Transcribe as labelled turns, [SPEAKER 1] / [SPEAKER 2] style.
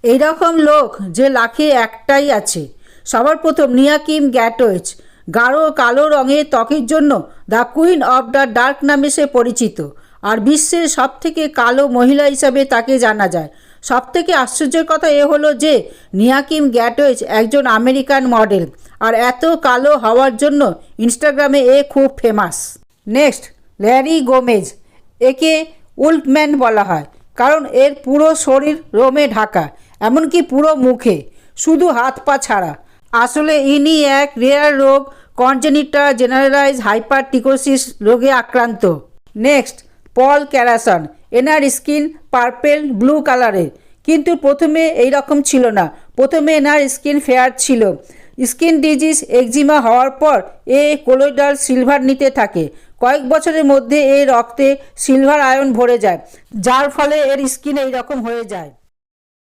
[SPEAKER 1] এইরকম লোক যে লাখে একটাই আছে। সবার প্রথম নিয়া কিম গ্যাটোয়েজ। গাঢ় কালো রঙের ত্বকের জন্য the queen of the dark নামে সে পরিচিত, আর বিশ্বের সবথেকে কালো মহিলা হিসাবে তাকে জানা যায়। সবথেকে আশ্চর্যের কথা এ হলো যে নিয়া কিম গ্যাটোয়েজ একজন আমেরিকান মডেল, আর এত কালো হওয়ার জন্য ইনস্টাগ্রামে এ খুব ফেমাস। Next, Larry Gomez. একে উল্ফম্যান বলা হয় কারণ এর পুরো শরীর রোমে ঢাকা, এমনকি পুরো মুখে, শুধু হাত পা ছাড়া। আসলে ইনি এক রেয়ার রোগ কনজেনিটাল জেনারেলাইজ হাইপারটিকোসিস রোগে আক্রান্ত। নেক্সট, পল ক্যারাসন। এনার স্কিন পার্পেল ব্লু কালারের, কিন্তু প্রথমে এই রকম ছিল না। প্রথমে এনার স্কিন ফেয়ার ছিল। স্কিন ডিজিজ একজিমা হওয়ার পর এ কোলোইডাল সিলভার নিতে থাকে। কয়েক বছরের মধ্যে এর রক্তে সিলভার আয়ন ভরে যায়, যার ফলে এর স্কিন এই রকম হয়ে যায়।